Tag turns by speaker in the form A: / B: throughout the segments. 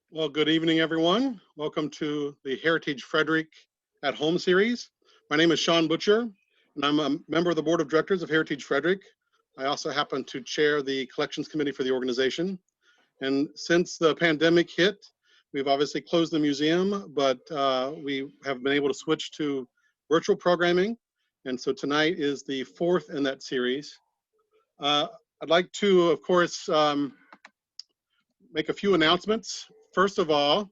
A: Well, good evening, everyone. Welcome to the Heritage Frederick at Home series. My name is Sean Butcher, and I'm a member of the board of directors of Heritage Frederick. I also happen to chair the collections committee for the organization. And since the pandemic hit, we've obviously closed the museum, but we have been able to switch to virtual programming. And so tonight is the fourth in that series. I'd like to, of course, make a few announcements. First of all,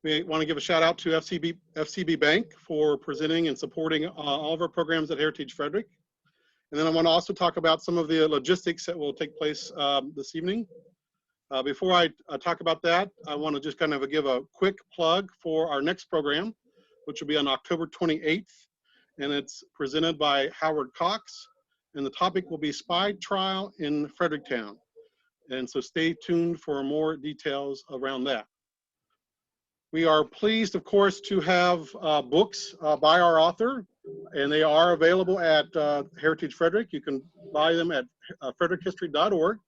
A: we want to give a shout out to FCB Bank for presenting and supporting all of our programs at Heritage Frederick. And then I want to also talk about some of the logistics that will take place this evening. Before I talk about that, I want to just kind of give a quick plug for our next program, which will be on October 28th. And it's presented by Howard Cox. And the topic will be Spy Trial in Fredericktown. And so stay tuned for more details around that. We are pleased, of course, to have books by our author, and they are available at Heritage Frederick. You can buy them at frederickhistory.org.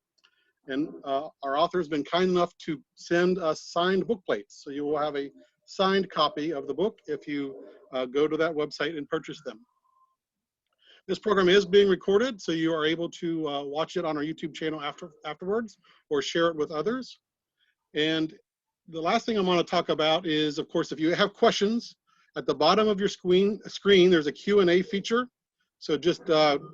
A: And our author has been kind enough to send us signed book plates. So you will have a signed copy of the book if you go to that website and purchase them. This program is being recorded, so you are able to watch it on our YouTube channel afterwards or share it with others. And the last thing I want to talk about is, of course, if you have questions, at the bottom of your screen there's a Q&A feature. So just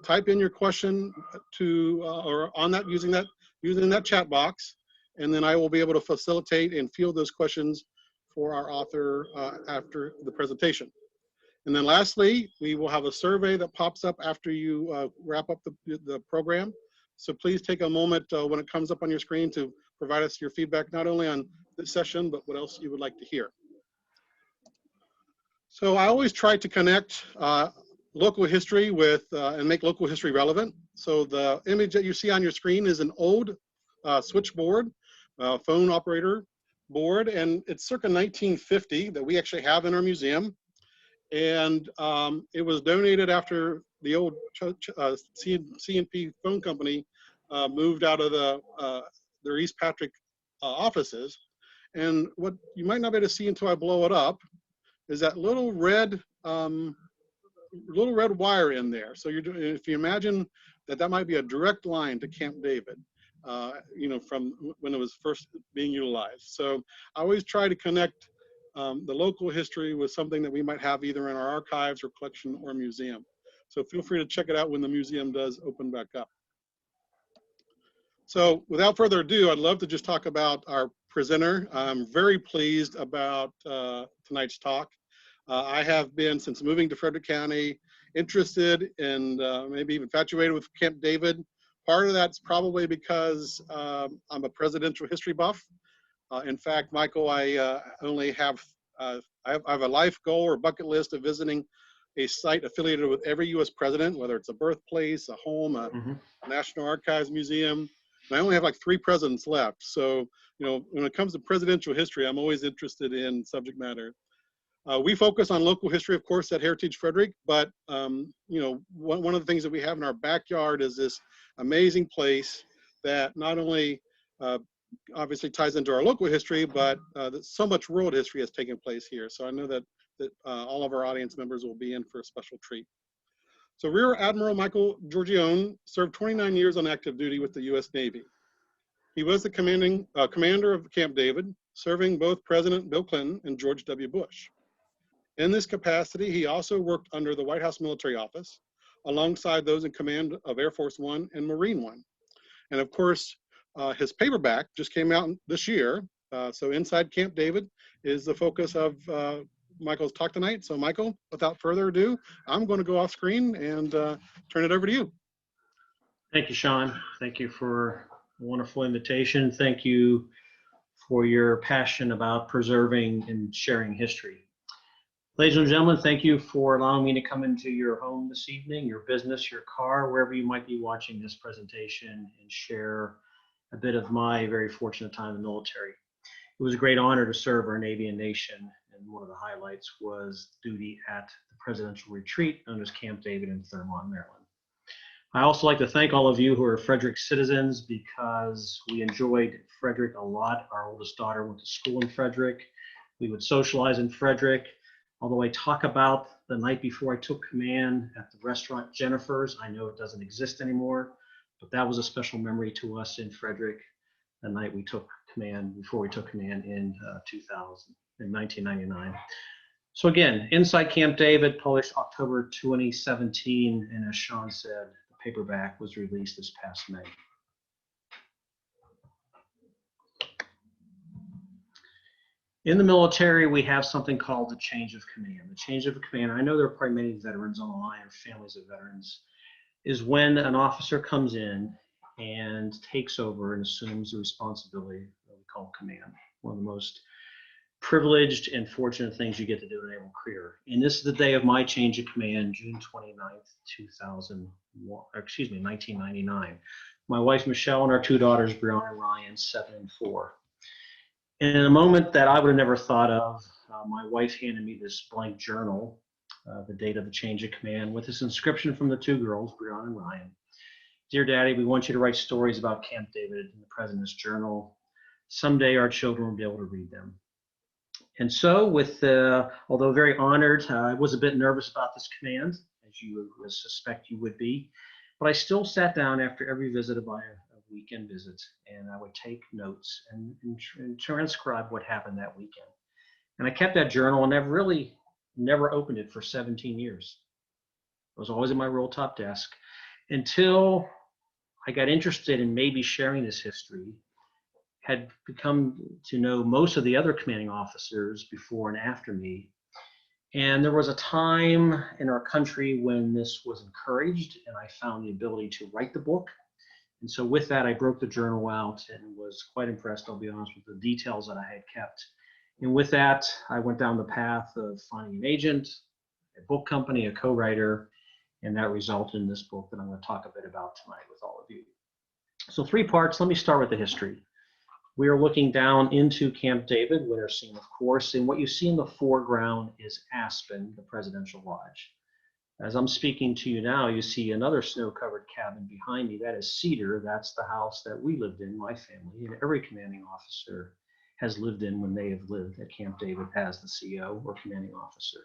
A: type in your question to or on that using that chat box, and then I will be able to facilitate and field those questions for our author after the presentation. And then lastly, we will have a survey that pops up after you wrap up the program. So please take a moment when it comes up on your screen to provide us your feedback, not only on this session, but what else you would like to hear. So I always try to connect local history with and make local history relevant. So the image that you see on your screen is an old switchboard, phone operator board, and it's circa 1950 that we actually have in our museum. And it was donated after the old C&P phone company moved out of their East Patrick offices. And what you might not be able to see until I blow it up is that little red wire in there. So if you imagine that might be a direct line to Camp David, from when it was first being utilized. So I always try to connect the local history with something that we might have either in our archives or collection or museum. So feel free to check it out when the museum does open back up. So without further ado, I'd love to just talk about our presenter. I'm very pleased about tonight's talk. I have been, since moving to Frederick County, interested and maybe even infatuated with Camp David. Part of that's probably because I'm a presidential history buff. In fact, Michael, I only have, I have a life goal or bucket list of visiting a site affiliated with every U.S. president, whether it's a birthplace, a home, a National Archives Museum. And I only have like 3 presidents left. So, when it comes to presidential history, I'm always interested in subject matter. We focus on local history, of course, at Heritage Frederick, but, one of the things that we have in our backyard is this amazing place that not only obviously ties into our local history, but so much world history has taken place here. So I know that all of our audience members will be in for a special treat. So Rear Admiral Michael Giorgione served 29 years on active duty with the U.S. Navy. He was the commander of Camp David, serving both President Bill Clinton and George W. Bush. In this capacity, he also worked under the White House Military Office, alongside those in command of Air Force One and Marine One. And of course, his paperback just came out this year. So Inside Camp David is the focus of Michael's talk tonight. So Michael, without further ado, I'm going to go off screen and turn it over to you.
B: Thank you, Sean. Thank you for a wonderful invitation. Thank you for your passion about preserving and sharing history. Ladies and gentlemen, thank you for allowing me to come into your home this evening, your business, your car, wherever you might be watching this presentation, and share a bit of my very fortunate time in the military. It was a great honor to serve our Navy and nation, and one of the highlights was duty at the presidential retreat known as Camp David in Thurmont, Maryland. I also like to thank all of you who are Frederick citizens because we enjoyed Frederick a lot. Our oldest daughter went to school in Frederick. We would socialize in Frederick. Although I talk about the night before I took command at the restaurant Jennifer's, I know it doesn't exist anymore, but that was a special memory to us in Frederick the night we took command, before we took command in 1999. So again, Inside Camp David, published October 2017, and as Sean said, the paperback was released this past May. In the military, we have something called the change of command. The change of command, I know there are probably many veterans on the line or families of veterans, is when an officer comes in and takes over and assumes the responsibility that we call command. One of the most privileged and fortunate things you get to do in a naval career. And this is the day of my change of command, June 29th, 1999. My wife, Michelle, and our two daughters, Brianna and Ryan, 7 and 4. In a moment that I would have never thought of, my wife handed me this blank journal, the date of the change of command, with this inscription from the two girls, Brianna and Ryan. Dear Daddy, we want you to write stories about Camp David in the President's Journal. Someday our children will be able to read them. And so, although very honored, I was a bit nervous about this command, as you would suspect you would be, but I still sat down after every visit of my weekend visit, and I would take notes and transcribe what happened that weekend. And I kept that journal, and I've really never opened it for 17 years. It was always in my roll top desk until I got interested in maybe sharing this history, had become to know most of the other commanding officers before and after me. And there was a time in our country when this was encouraged, and I found the ability to write the book. And so with that, I broke the journal out and was quite impressed, I'll be honest, with the details that I had kept. And with that, I went down the path of finding an agent, a book company, a co-writer, and that resulted in this book that I'm going to talk a bit about tonight with all of you. So 3 parts. Let me start with the history. We are looking down into Camp David, winter scene, of course, and what you see in the foreground is Aspen, the presidential lodge. As I'm speaking to you now, you see another snow-covered cabin behind me. That is Cedar. That's the house that we lived in, my family, and every commanding officer has lived in when they have lived at Camp David as the CO or commanding officer.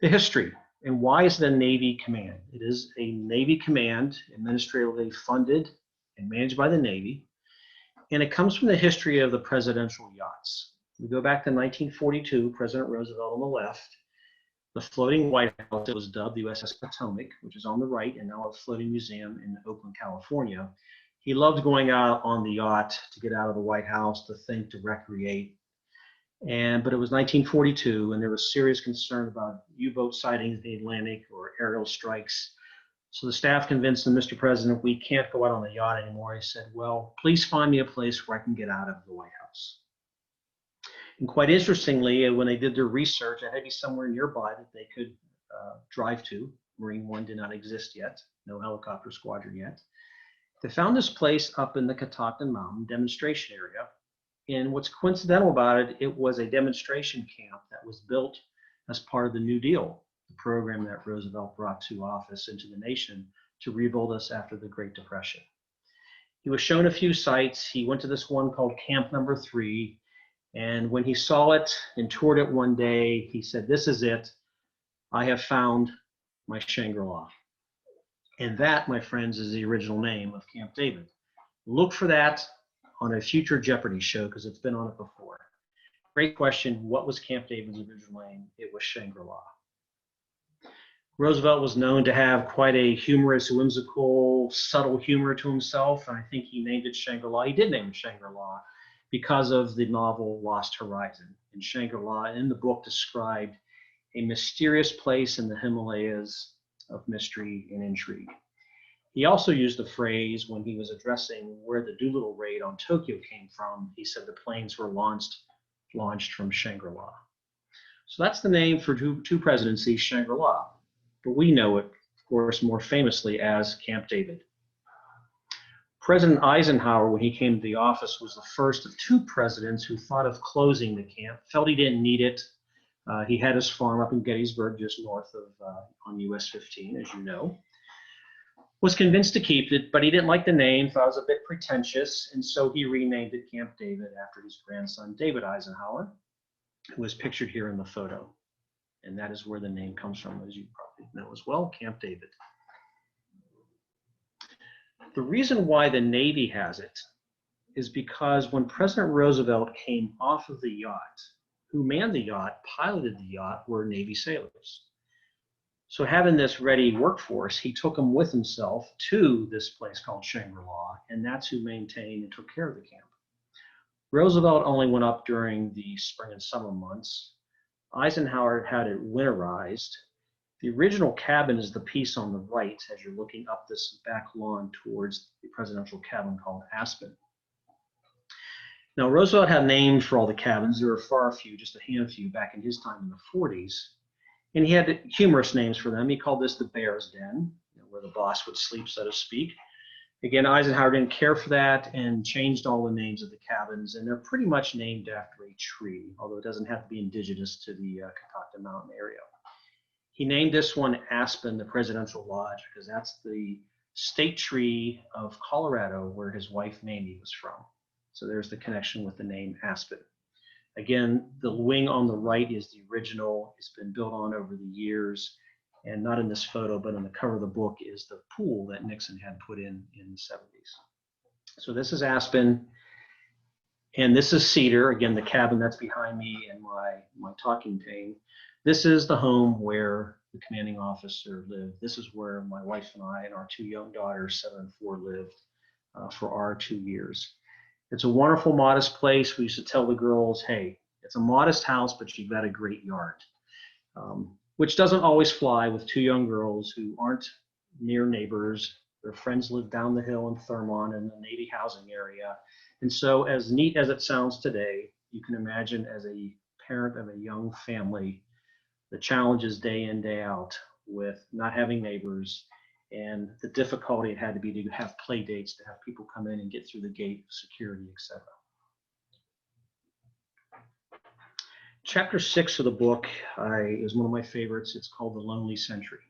B: The history, and why is it a Navy command? It is a Navy command, administratively funded and managed by the Navy, and it comes from the history of the presidential yachts. We go back to 1942, President Roosevelt on the left, the floating White House that was dubbed the USS Potomac, which is on the right, and now a floating museum in Oakland, California. He loved going out on the yacht to get out of the White House, to think, to recreate. But it was 1942, and there was serious concern about U-boat sightings in the Atlantic or aerial strikes. So the staff convinced him, Mr. President, we can't go out on the yacht anymore. He said, well, please find me a place where I can get out of the White House. And quite interestingly, when they did their research, it had to be somewhere nearby that they could drive to. Marine One did not exist yet, no helicopter squadron yet. They found this place up in the Catoctin Mountain demonstration area. And what's coincidental about it, it was a demonstration camp that was built as part of the New Deal, the program that Roosevelt brought to office into the nation to rebuild us after the Great Depression. He was shown a few sites. He went to this one called Camp Number 3. And when he saw it and toured it one day, he said, this is it. I have found my Shangri-La. And that, my friends, is the original name of Camp David. Look for that on a future Jeopardy show because it's been on it before. Great question. What was Camp David's original name? It was Shangri-La. Roosevelt was known to have quite a humorous, whimsical, subtle humor to himself. And I think he named it Shangri-La. He did name it Shangri-La because of the novel Lost Horizon. And Shangri-La in the book described a mysterious place in the Himalayas of mystery and intrigue. He also used the phrase when he was addressing where the Doolittle raid on Tokyo came from. He said the planes were launched from Shangri-La. So that's the name for two presidencies, Shangri-La. But we know it, of course, more famously as Camp David. President Eisenhower, when he came to the office, was the first of 2 presidents who thought of closing the camp, felt he didn't need it. He had his farm up in Gettysburg, just north of on US 15, as you know. Was convinced to keep it, but he didn't like the name, thought it was a bit pretentious, and so he renamed it Camp David after his grandson, David Eisenhower, who is pictured here in the photo. And that is where the name comes from, as you probably know as well, Camp David. The reason why the Navy has it is because when President Roosevelt came off of the yacht, who manned the yacht, piloted the yacht, were Navy sailors. So having this ready workforce, he took them with himself to this place called Shangri-La, and that's who maintained and took care of the camp. Roosevelt only went up during the spring and summer months. Eisenhower had it winterized. The original cabin is the piece on the right as you're looking up this back lawn towards the presidential cabin called Aspen. Now, Roosevelt had names for all the cabins. There were far few, just a handful back in his time in the 40s. And he had humorous names for them. He called this the Bear's Den, where the boss would sleep, so to speak. Again, Eisenhower didn't care for that and changed all the names of the cabins, and they're pretty much named after a tree, although it doesn't have to be indigenous to the Catoctin Mountain area. He named this one Aspen, the Presidential Lodge, because that's the state tree of Colorado where his wife Mamie was from. So there's the connection with the name Aspen. Again, the wing on the right is the original. It's been built on over the years, and not in this photo, but on the cover of the book is the pool that Nixon had put in the 70s. So this is Aspen, and this is Cedar. Again, the cabin that's behind me and my talking pane. This is the home where the commanding officer lived. This is where my wife and I and our two young daughters, 7 and 4, lived for our 2 years. It's a wonderful, modest place. We used to tell the girls, hey, it's a modest house, but you've got a great yard, which doesn't always fly with 2 young girls who aren't near neighbors. Their friends live down the hill in Thurmont in the Navy housing area. And so as neat as it sounds today, you can imagine as a parent of a young family, the challenges day in, day out with not having neighbors and the difficulty it had to be to have play dates, to have people come in and get through the gate, security, etc. Chapter 6 of the book is one of my favorites. It's called The Lonely Sentry.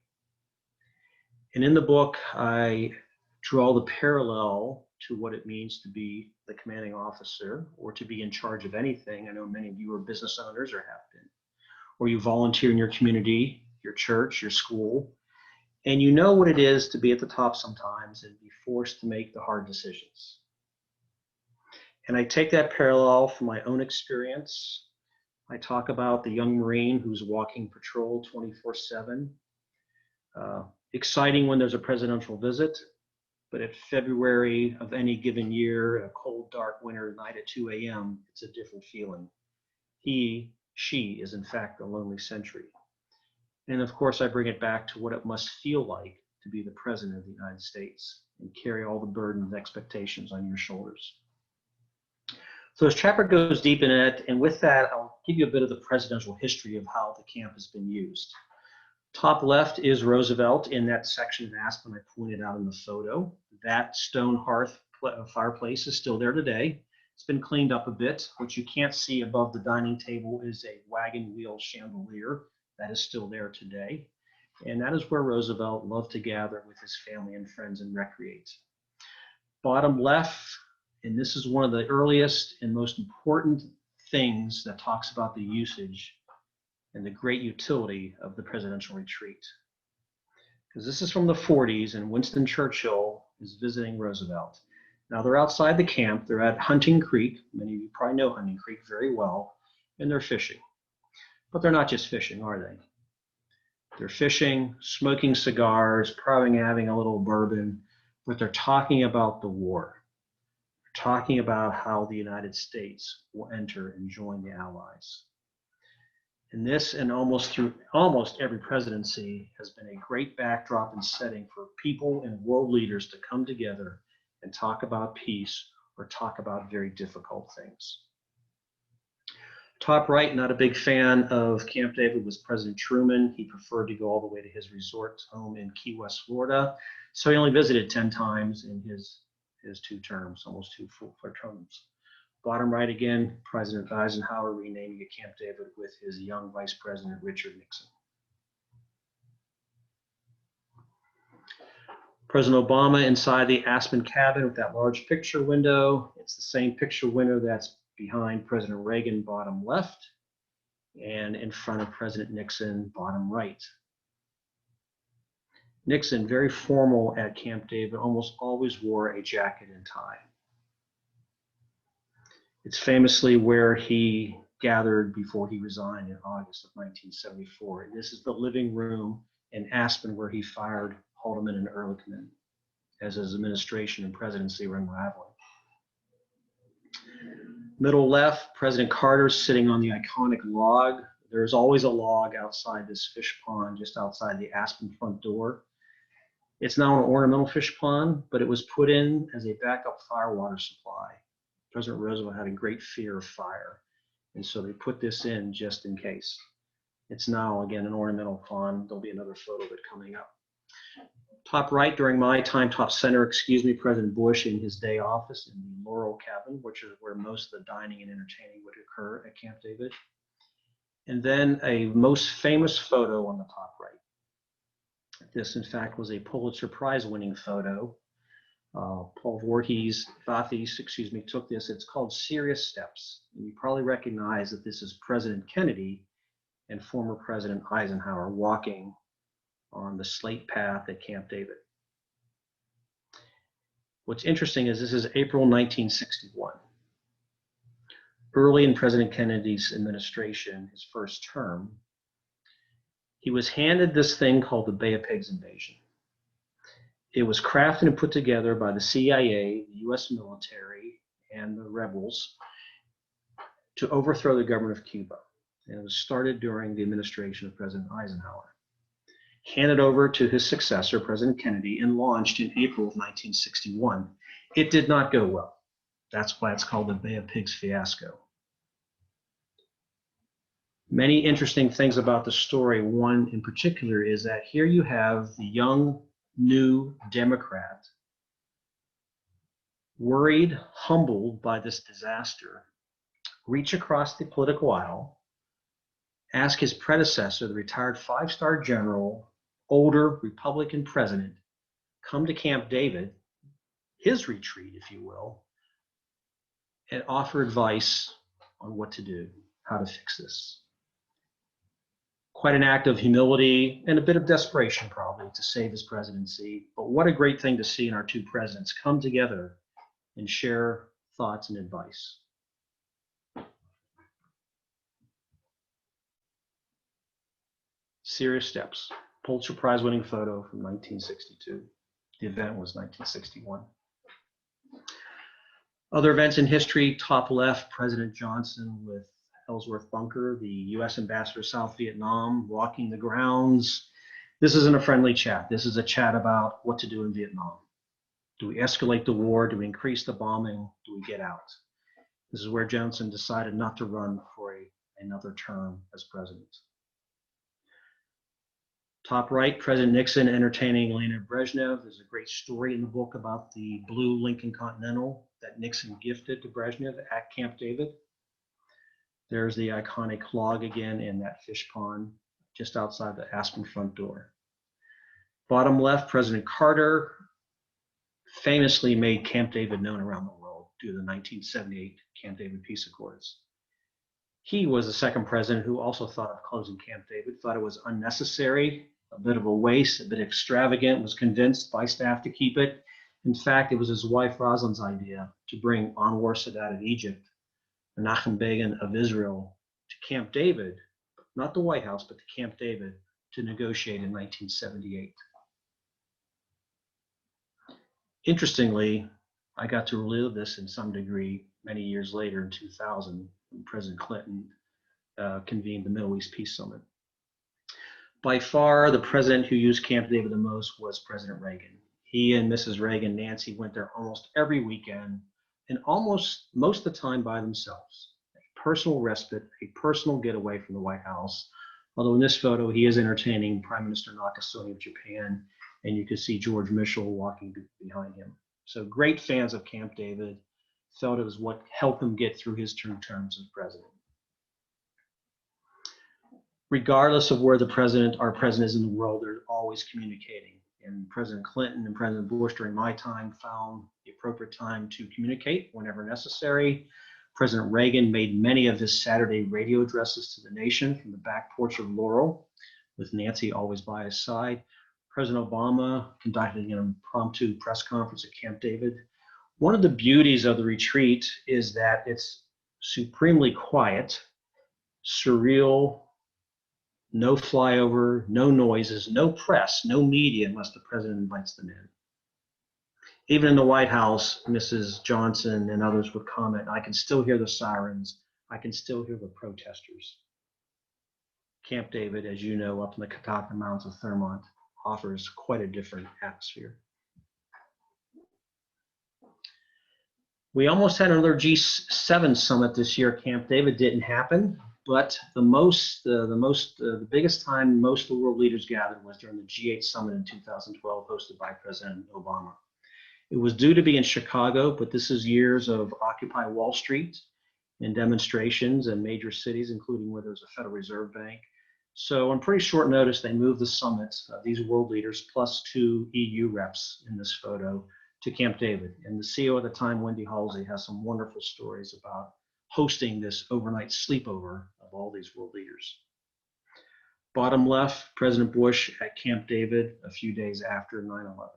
B: And in the book, I draw the parallel to what it means to be the commanding officer or to be in charge of anything. I know many of you are business owners or have been, or you volunteer in your community, your church, your school, and you know what it is to be at the top sometimes and be forced to make the hard decisions. And I take that parallel from my own experience. I talk about the young Marine who's walking patrol 24/7. Exciting when there's a presidential visit, but at February of any given year, a cold, dark winter night at 2 a.m., it's a different feeling. She is in fact the lonely sentry. And of course, I bring it back to what it must feel like to be the President of the United States and carry all the burden and expectations on your shoulders. So this chapter goes deep in it, and with that, I'll give you a bit of the presidential history of how the camp has been used. Top left is Roosevelt in that section of Aspen I pointed out in the photo. That stone hearth fireplace is still there today. It's been cleaned up a bit. What you can't see above the dining table is a wagon wheel chandelier that is still there today. And that is where Roosevelt loved to gather with his family and friends and recreate. Bottom left, and this is one of the earliest and most important things that talks about the usage and the great utility of the presidential retreat. Because this is from the 40s, and Winston Churchill is visiting Roosevelt. Now they're outside the camp, they're at Hunting Creek. Many of you probably know Hunting Creek very well, and they're fishing. But they're not just fishing, are they? They're fishing, smoking cigars, probably having a little bourbon, but they're talking about the war. They're talking about how the United States will enter and join the Allies. And this, and almost through almost every presidency, has been a great backdrop and setting for people and world leaders to come together and talk about peace or talk about very difficult things. Top right, not a big fan of Camp David, was President Truman. He preferred to go all the way to his resort home in Key West, Florida. So he only visited 10 times in his 2 terms, almost 2 full terms. Bottom right again, President Eisenhower renaming it Camp David with his young Vice President Richard Nixon. President Obama inside the Aspen cabin with that large picture window. It's the same picture window that's behind President Reagan, bottom left, and in front of President Nixon, bottom right. Nixon, very formal at Camp David, almost always wore a jacket and tie. It's famously where he gathered before he resigned in August of 1974. And this is the living room in Aspen where he fired Haldeman and Ehrlichman as his administration and presidency were unraveling. Middle left, President Carter sitting on the iconic log. There's always a log outside this fish pond, just outside the Aspen front door. It's now an ornamental fish pond, but it was put in as a backup firewater supply. President Roosevelt had a great fear of fire, and so they put this in just in case. It's now, again, an ornamental pond. There'll be another photo of it coming up. Top right, during my time, top center, President Bush in his day office in the Laurel Cabin, which is where most of the dining and entertaining would occur at Camp David. And then a most famous photo on the top right. This, in fact, was a Pulitzer Prize winning photo. Paul Voorhees took this. It's called Serious Steps. And you probably recognize that this is President Kennedy and former President Eisenhower walking on the slate path at Camp David. What's interesting is this is April 1961. Early in President Kennedy's administration, his first term, he was handed this thing called the Bay of Pigs invasion. It was crafted and put together by the CIA, the US military, and the rebels to overthrow the government of Cuba. And it was started during the administration of President Eisenhower. Handed over to his successor, President Kennedy, and launched in April of 1961. It did not go well. That's why it's called the Bay of Pigs fiasco. Many interesting things about the story. One in particular is that here you have the young, new Democrat, worried, humbled by this disaster, reach across the political aisle, ask his predecessor, the retired five-star general, older Republican president, come to Camp David, his retreat, if you will, and offer advice on what to do, how to fix this. Quite an act of humility and a bit of desperation, probably, to save his presidency. But what a great thing to see in our two presidents come together and share thoughts and advice. Serious Steps, Pulitzer Prize winning photo from 1962. The event was 1961. Other events in history, top left, President Johnson with Ellsworth Bunker, the US ambassador to South Vietnam, walking the grounds. This isn't a friendly chat. This is a chat about what to do in Vietnam. Do we escalate the war? Do we increase the bombing? Do we get out? This is where Johnson decided not to run for another term as president. Top right, President Nixon entertaining Leonid Brezhnev. There's a great story in the book about the blue Lincoln Continental that Nixon gifted to Brezhnev at Camp David. There's the iconic log again in that fish pond just outside the Aspen front door. Bottom left, President Carter famously made Camp David known around the world due to the 1978 Camp David Peace Accords. He was the second president who also thought of closing Camp David, thought it was unnecessary, a bit of a waste, a bit extravagant, was convinced by staff to keep it. In fact, it was his wife Rosalind's idea to bring Anwar Sadat of Egypt, Menachem Begin of Israel to Camp David, not the White House, but to Camp David to negotiate in 1978. Interestingly, I got to relive this in some degree many years later in 2000 when President Clinton convened the Middle East Peace Summit. By far, the president who used Camp David the most was President Reagan. He and Mrs. Reagan, Nancy, went there almost every weekend and almost most of the time by themselves. A personal respite, a personal getaway from the White House. Although in this photo, he is entertaining Prime Minister Nakasone of Japan, and you can see George Mitchell walking behind him. So great fans of Camp David, felt it was what helped him get through his 2 terms as president. Regardless of where our president is in the world, they're always communicating. And President Clinton and President Bush during my time found the appropriate time to communicate whenever necessary. President Reagan made many of his Saturday radio addresses to the nation from the back porch of Laurel, with Nancy always by his side. President Obama conducted an impromptu press conference at Camp David. One of the beauties of the retreat is that it's supremely quiet, surreal, no flyover, no noises, no press, no media unless the president invites them in. Even in the White House, Mrs. Johnson and others would comment, I can still hear the sirens. I can still hear the protesters. Camp David, as you know, up in the Catoctin Mountains of Thurmont, offers quite a different atmosphere. We almost had another G7 summit this year. Camp David didn't happen, but the biggest time most of the world leaders gathered was during the G8 summit in 2012, hosted by President Obama. It was due to be in Chicago, but this is years of Occupy Wall Street and demonstrations in major cities, including where there's a Federal Reserve Bank. So on pretty short notice, they moved the summit, these world leaders, plus 2 EU reps in this photo, to Camp David. And the CEO at the time, Wendy Halsey, has some wonderful stories about hosting this overnight sleepover of all these world leaders. Bottom left, President Bush at Camp David a few days after 9/11.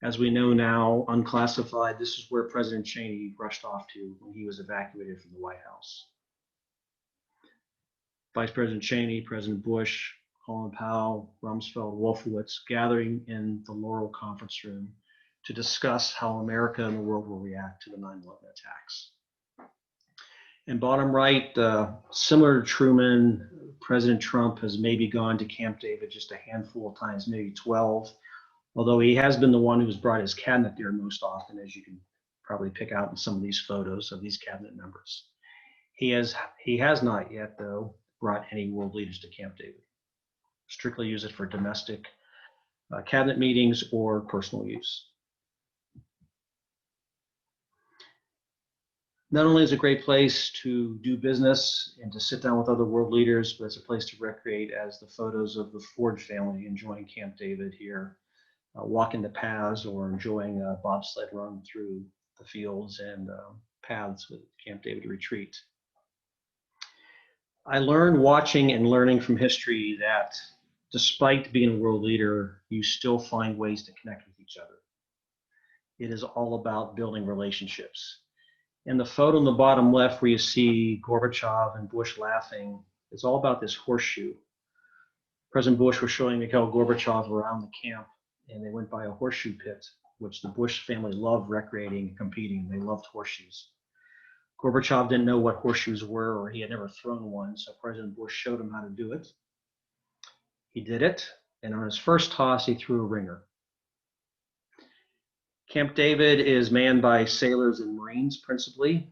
B: As we know now, unclassified, this is where President Cheney rushed off to when he was evacuated from the White House. Vice President Cheney, President Bush, Colin Powell, Rumsfeld, Wolfowitz gathering in the Laurel conference room to discuss how America and the world will react to the 9/11 attacks. And bottom right, similar to Truman, President Trump has maybe gone to Camp David just a handful of times, maybe 12, although he has been the one who's brought his cabinet there most often, as you can probably pick out in some of these photos of these cabinet members. He has not yet, though, brought any world leaders to Camp David. Strictly use it for domestic cabinet meetings or personal use. Not only is it a great place to do business and to sit down with other world leaders, but it's a place to recreate, as the photos of the Ford family enjoying Camp David here, walking the paths or enjoying a bobsled run through the fields and paths with Camp David retreat. I learned watching and learning from history that despite being a world leader, you still find ways to connect with each other. It is all about building relationships. And the photo in the bottom left where you see Gorbachev and Bush laughing, it's all about this horseshoe. President Bush was showing Mikhail Gorbachev around the camp, and they went by a horseshoe pit, which the Bush family loved recreating and competing. They loved horseshoes. Gorbachev didn't know what horseshoes were, or he had never thrown one, so President Bush showed him how to do it. He did it, and on his first toss, he threw a ringer. Camp David is manned by sailors and Marines principally.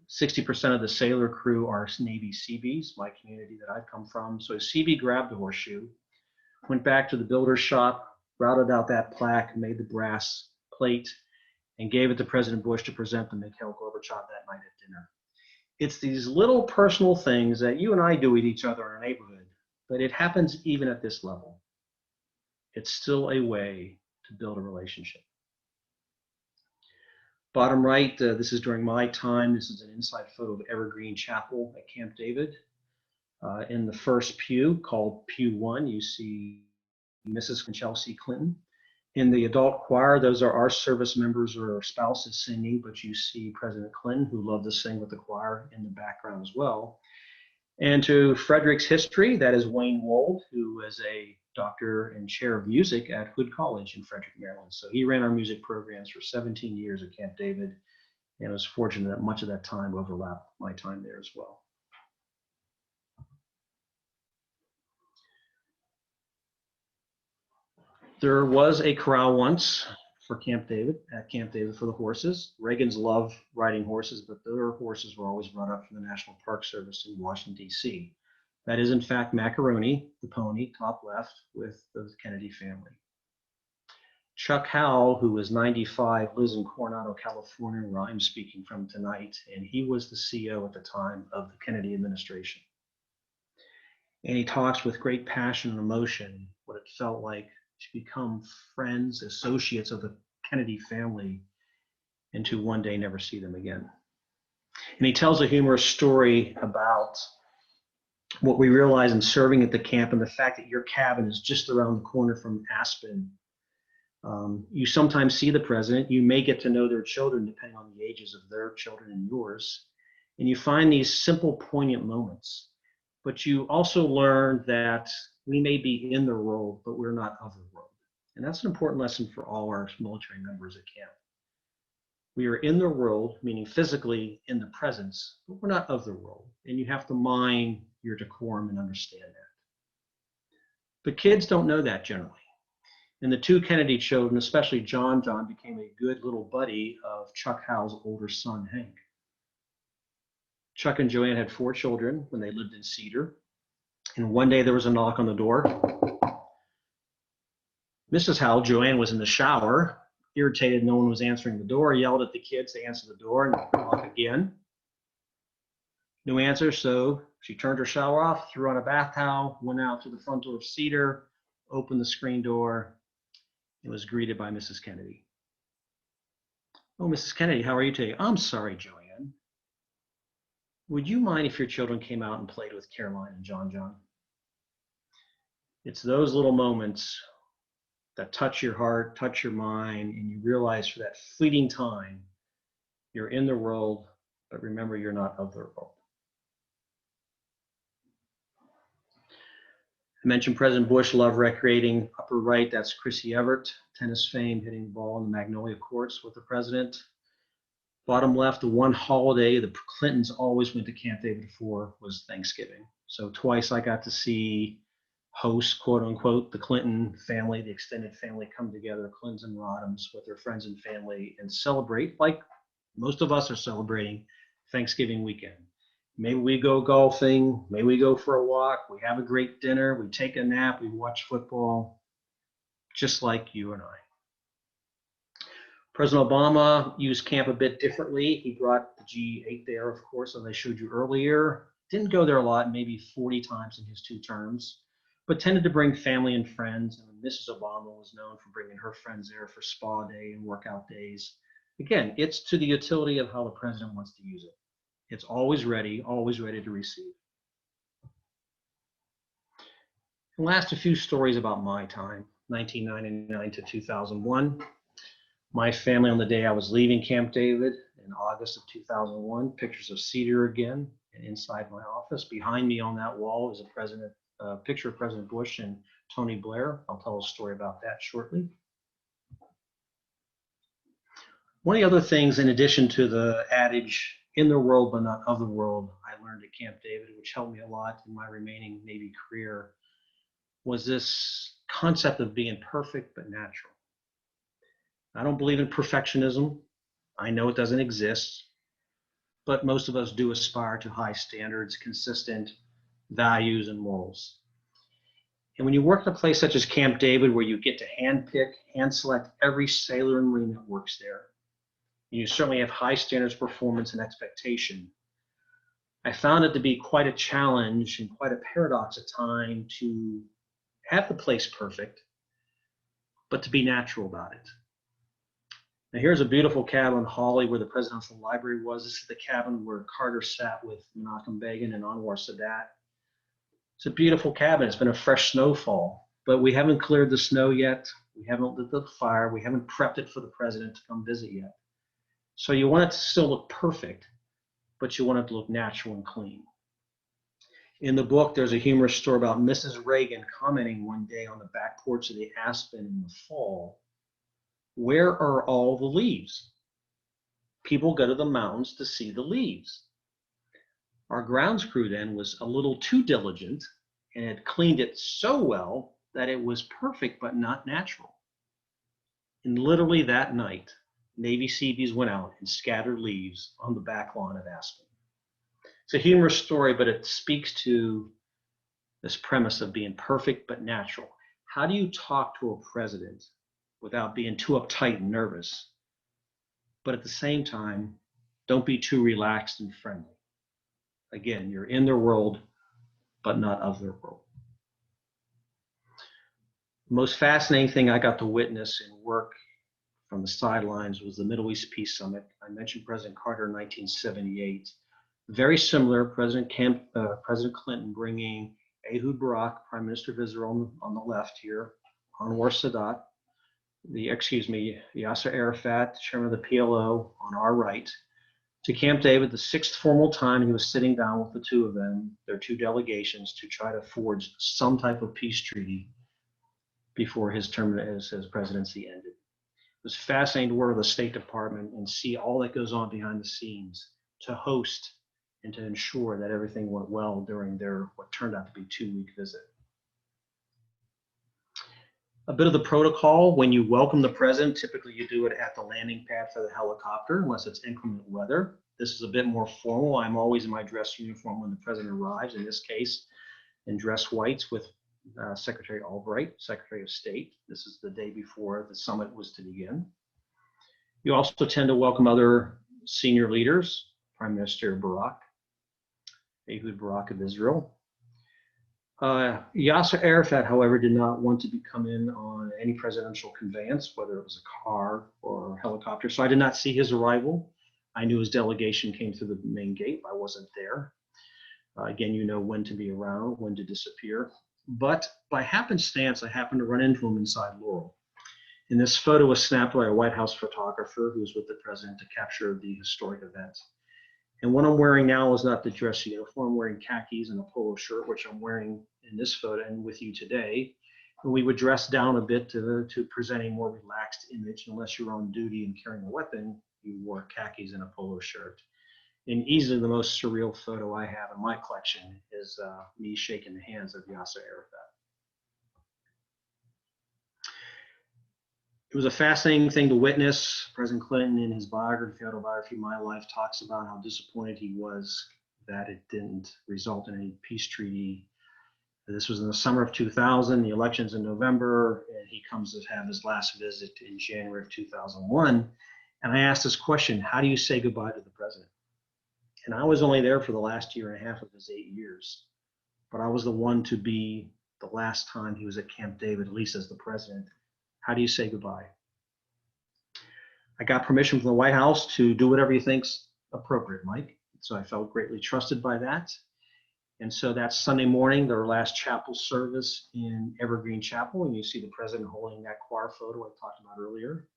B: 60% of the sailor crew are Navy Seabees, my community that I've come from. So a Seabee grabbed the horseshoe, went back to the builder's shop, routed out that plaque, made the brass plate, and gave it to President Bush to present to Mikhail Gorbachev that night at dinner. It's these little personal things that you and I do with each other in our neighborhood, but it happens even at this level. It's still a way to build a relationship. Bottom right, this is during my time. This is an inside photo of Evergreen Chapel at Camp David. In the first pew, called Pew 1, you see Mrs. Chelsea Clinton. In the adult choir, those are our service members or our spouses singing, but you see President Clinton, who loved to sing with the choir, in the background as well. And to Frederick's history, that is Wayne Wold, who was a doctor and chair of music at Hood College in Frederick, Maryland. So he ran our music programs for 17 years at Camp David, and was fortunate that much of that time overlapped my time there as well. There was a corral once for Camp David, at Camp David for the horses. Reagans loved riding horses, but their horses were always brought up from the National Park Service in Washington, D.C. That is, in fact, Macaroni, the pony, top left, with the Kennedy family. Chuck Howell, who was 95, lives in Coronado, California, where I'm speaking from tonight, and he was the CEO at the time of the Kennedy administration. And he talks with great passion and emotion what it felt like to become friends, associates of the Kennedy family, and to one day never see them again. And he tells a humorous story about what we realize in serving at the camp and the fact that your cabin is just around the corner from Aspen. You sometimes see the president. You may get to know their children depending on the ages of their children and yours. And you find these simple, poignant moments. But you also learn that we may be in the world, but we're not of the world. And that's an important lesson for all our military members at camp. We are in the world, meaning physically in the presence, but we're not of the world. And you have to mind your decorum and understand that. But kids don't know that generally. And the two Kennedy children, especially John, became a good little buddy of Chuck Howell's older son, Hank. Chuck and Joanne had 4 children when they lived in Cedar. And one day there was a knock on the door. Mrs. Howell, Joanne, was in the shower, irritated no one was answering the door, yelled at the kids to answer the door and knock again. No answer, so she turned her shower off, threw on a bath towel, went out to the front door of Cedar, opened the screen door, and was greeted by Mrs. Kennedy. "Oh, Mrs. Kennedy, how are you today?" "I'm sorry, Joanne. Would you mind if your children came out and played with Caroline and John?" It's those little moments that touch your heart, touch your mind, and you realize for that fleeting time, you're in the world, but remember you're not of the world. I mentioned President Bush loved recreating. Upper right, that's Chrissy Everett, tennis fame, hitting the ball in the Magnolia Courts with the president. Bottom left, the one holiday the Clintons always went to Camp David for was Thanksgiving. So twice I got to see host, quote unquote, the Clinton family, the extended family come together, Clintons and Rodhams, with their friends and family and celebrate like most of us are celebrating Thanksgiving weekend. Maybe we go golfing, maybe we go for a walk, we have a great dinner, we take a nap, we watch football, just like you and I. President Obama used camp a bit differently. He brought the G8 there, of course, as I showed you earlier. Didn't go there a lot, maybe 40 times in his 2 terms, but tended to bring family and friends. And Mrs. Obama was known for bringing her friends there for spa day and workout days. Again, it's to the utility of how the president wants to use it. It's always ready to receive. And last, a few stories about my time, 1999 to 2001. My family on the day I was leaving Camp David in August of 2001, pictures of Cedar again, and inside my office. Behind me on that wall is a picture of President Bush and Tony Blair. I'll tell a story about that shortly. One of the other things, in addition to the adage, in the world but not of the world, I learned at Camp David, which helped me a lot in my remaining Navy career, was this concept of being perfect but natural. I don't believe in perfectionism. I know it doesn't exist, but most of us do aspire to high standards, consistent values, and morals. And when you work at a place such as Camp David, where you get to handpick, hand select every sailor and Marine that works there, and you certainly have high standards of performance and expectation, I found it to be quite a challenge and quite a paradox at times to have the place perfect, but to be natural about it. Now here's a beautiful cabin in Hawley where the presidential library was. This is the cabin where Carter sat with Menachem Begin and Anwar Sadat. It's a beautiful cabin. It's been a fresh snowfall, but we haven't cleared the snow yet. We haven't lit the fire. We haven't prepped it for the president to come visit yet. So you want it to still look perfect, but you want it to look natural and clean. In the book, there's a humorous story about Mrs. Reagan commenting one day on the back porch of the Aspen in the fall, "Where are all the leaves? People go to the mountains to see the leaves." Our grounds crew then was a little too diligent and had cleaned it so well that it was perfect but not natural. And literally that night, Navy Seabees went out and scattered leaves on the back lawn of Aspen. It's a humorous story, but it speaks to this premise of being perfect but natural. How do you talk to a president without being too uptight and nervous. But at the same time, don't be too relaxed and friendly. Again, you're in their world, but not of their world. The most fascinating thing I got to witness and work from the sidelines was the Middle East Peace Summit. I mentioned President Carter in 1978. Very similar, President Clinton bringing Ehud Barak, Prime Minister of Israel on the left here, Anwar Sadat, Yasser Arafat, chairman of the PLO on our right, to Camp David, the sixth formal time he was sitting down with the two of them, their two delegations, to try to forge some type of peace treaty before his term as presidency ended. It was fascinating to work with the State Department and see all that goes on behind the scenes to host and to ensure that everything went well during their what turned out to be 2-week visit. A bit of the protocol: when you welcome the president, typically you do it at the landing pad for the helicopter, unless it's inclement weather. This is a bit more formal. I'm always in my dress uniform when the president arrives, in this case in dress whites with Secretary Albright, Secretary of State. This is the day before the summit was to begin. You also tend to welcome other senior leaders, Prime Minister Barak, Ehud Barak of Israel. Yasser Arafat, however, did not want to come in on any presidential conveyance, whether it was a car or a helicopter, so I did not see his arrival. I knew his delegation came through the main gate. I wasn't there. Again, you know when to be around, when to disappear. But by happenstance, I happened to run into him inside Laurel. And this photo was snapped by a White House photographer who was with the president to capture the historic event. And what I'm wearing now is not the dress uniform. I'm wearing khakis and a polo shirt, which I'm wearing in this photo and with you today. And we would dress down a bit to present a more relaxed image. Unless you're on duty and carrying a weapon, you wore khakis and a polo shirt. And easily the most surreal photo I have in my collection is me shaking the hands of Yasser Arafat. It was a fascinating thing to witness. President Clinton, in his autobiography, My Life, talks about how disappointed he was that it didn't result in any peace treaty. This was in the summer of 2000, the election's in November, and he comes to have his last visit in January of 2001. And I asked this question: how do you say goodbye to the president? And I was only there for the last year and a half of his 8 years, but I was the one to be the last time he was at Camp David, at least as the president. How do you say goodbye? I got permission from the White House to do whatever you think's appropriate, Mike. So I felt greatly trusted by that. And so that Sunday morning, their last chapel service in Evergreen Chapel, and you see the president holding that choir photo I talked about earlier.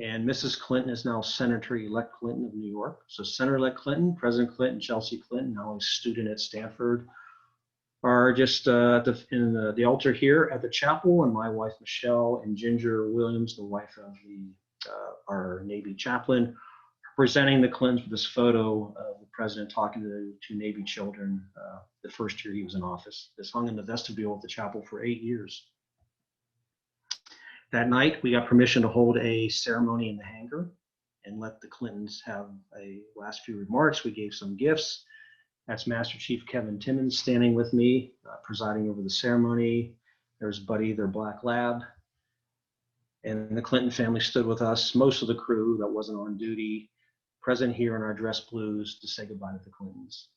B: And Mrs. Clinton is now Senator-elect Clinton of New York. So Senator-elect Clinton, President Clinton, Chelsea Clinton, now a student at Stanford, are just in the altar here at the chapel, and my wife Michelle and Ginger Williams, the wife of our Navy chaplain, presenting the Clintons with this photo of the president talking to Navy children the first year he was in office. This hung in the vestibule of the chapel for 8 years. That night, we got permission to hold a ceremony in the hangar and let the Clintons have a last few remarks. We gave some gifts. That's Master Chief Kevin Timmons standing with me, presiding over the ceremony. There's Buddy, their black lab. And the Clinton family stood with us, most of the crew that wasn't on duty, present here in our dress blues to say goodbye to the Clintons.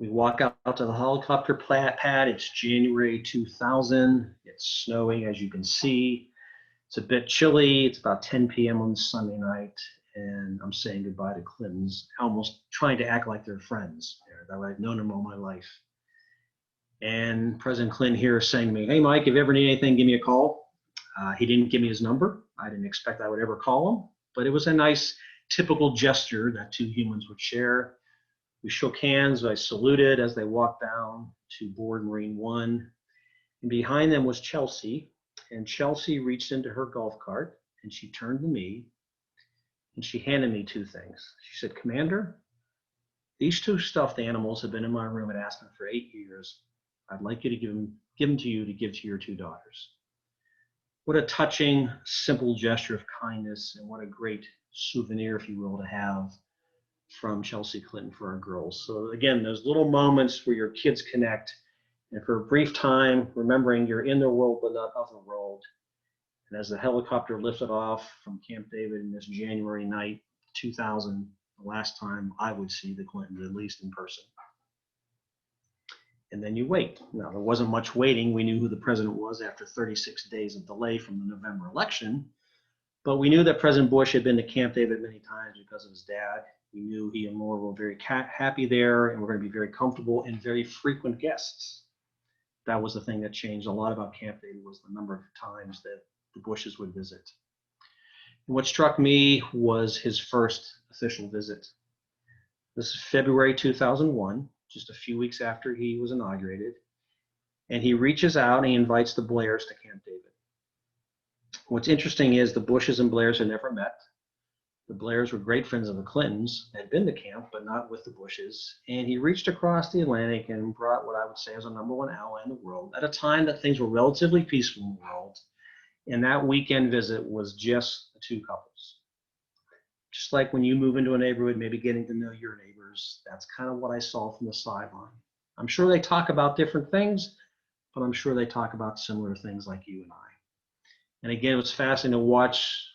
B: We walk out to the helicopter pad. It's January 2000. It's snowing, as you can see. It's a bit chilly. It's about 10 p.m. on Sunday night, and I'm saying goodbye to Clintons, almost trying to act like they're friends, that I've known them all my life. And President Clinton here is saying to me, "Hey, Mike, if you ever need anything, give me a call." He didn't give me his number. I didn't expect I would ever call him, but it was a nice, typical gesture that two humans would share. We shook hands. I saluted as they walked down to board Marine One. And behind them was Chelsea. And Chelsea reached into her golf cart and she turned to me and she handed me two things. She said, "Commander, these two stuffed animals have been in my room at Aspen for 8 years. I'd like you to give them to you to give to your two daughters." What a touching, simple gesture of kindness, and what a great souvenir, if you will, to have from Chelsea Clinton for our girls. So again, those little moments where your kids connect And for a brief time, remembering you're in the world but not of the world. And as the helicopter lifted off from Camp David in this January night, 2000, the last time I would see the Clintons, at least in person. And then you wait. Now, there wasn't much waiting. We knew who the president was after 36 days of delay from the November election. But we knew that President Bush had been to Camp David many times because of his dad. We knew he and Laura were very happy there and were going to be very comfortable and very frequent guests. That was the thing that changed a lot about Camp David, was the number of times that the Bushes would visit. And what struck me was his first official visit. This is February 2001, just a few weeks after he was inaugurated. And he reaches out and he invites the Blairs to Camp David. What's interesting is the Bushes and Blairs had never met. The Blairs were great friends of the Clintons, had been to camp, but not with the Bushes. And he reached across the Atlantic and brought what I would say is a #1 ally in the world at a time that things were relatively peaceful in the world. And that weekend visit was just the two couples. Just like when you move into a neighborhood, maybe getting to know your neighbors, that's kind of what I saw from the sideline. I'm sure they talk about different things, but I'm sure they talk about similar things like you and I. And again, it was fascinating to watch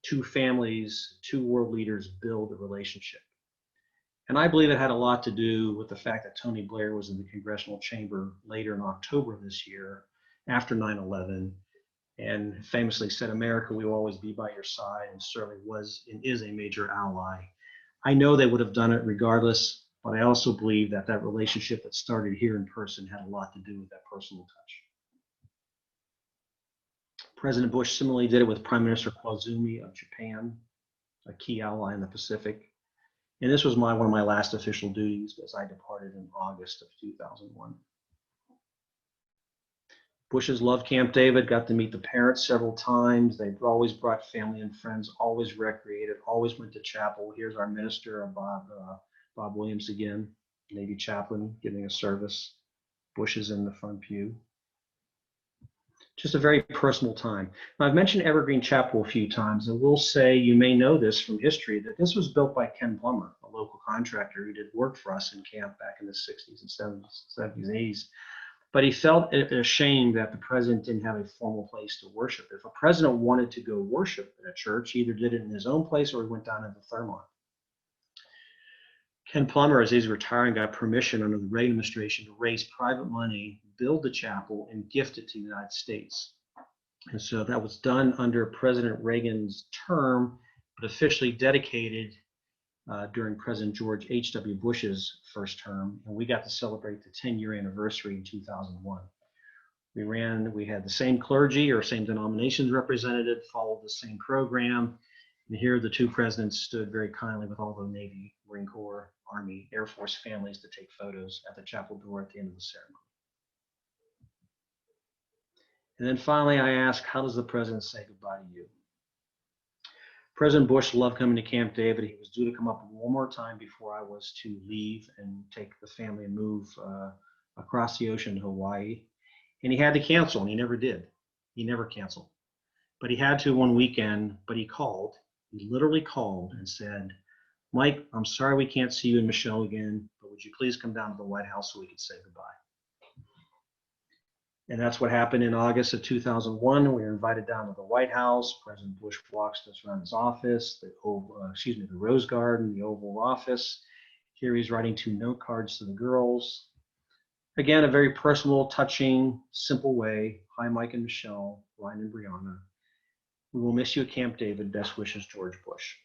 B: two families, two world leaders build a relationship. And I believe it had a lot to do with the fact that Tony Blair was in the congressional chamber later in October of this year, after 9/11, and famously said, "America, we will always be by your side," and certainly was and is a major ally. I know they would have done it regardless, but I also believe that that relationship that started here in person had a lot to do with that personal touch. President Bush similarly did it with Prime Minister Koizumi of Japan, a key ally in the Pacific. And this was one of my last official duties as I departed in August of 2001. Bushes loved Camp David, got to meet the parents several times. They've always brought family and friends, always recreated, always went to chapel. Here's our minister, Bob Williams again, Navy chaplain, giving a service. Bushes in the front pew. Just a very personal time. Now, I've mentioned Evergreen Chapel a few times, and we'll say, you may know this from history, that this was built by Ken Plummer, a local contractor who did work for us in camp back in the 60s and 70s and 80s. But he felt ashamed that the president didn't have a formal place to worship. If a president wanted to go worship at a church, he either did it in his own place or he went down to the Thermont. Ken Plummer, as he's retiring, got permission under the Reagan administration to raise private money, build the chapel, and gift it to the United States. And so that was done under President Reagan's term, but officially dedicated during President George H.W. Bush's first term. And we got to celebrate the 10-year anniversary in 2001. We had the same clergy or same denominations represented, followed the same program. And here the two presidents stood very kindly with all the Navy, Marine Corps, Army, Air Force families to take photos at the chapel door at the end of the ceremony. And then finally, I asked, how does the president say goodbye to you? President Bush loved coming to Camp David. He was due to come up one more time before I was to leave and take the family and move across the ocean to Hawaii. And he had to cancel, and he never did. He never canceled. But he had to one weekend, but he called. He literally called and said, "Mike, I'm sorry we can't see you and Michelle again, but would you please come down to the White House so we could say goodbye?" And that's what happened in August of 2001. We were invited down to the White House. President Bush walks us around his office, the Rose Garden, the Oval Office. Here he's writing 2 note cards to the girls. Again, a very personal, touching, simple way. "Hi, Mike and Michelle, Ryan and Brianna. We will miss you at Camp David. Best wishes, George Bush."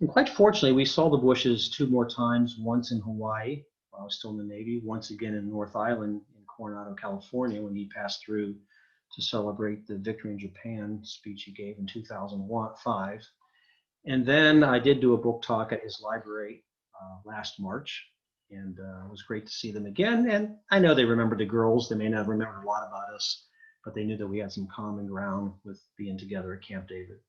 B: And quite fortunately, we saw the Bushes 2 more times, once in Hawaii, while I was still in the Navy, once again in North Island, Coronado, California, when he passed through to celebrate the victory in Japan speech he gave in 2005. And then I did do a book talk at his library last March, and it was great to see them again. And I know they remembered the girls. They may not remember a lot about us, but they knew that we had some common ground with being together at Camp David.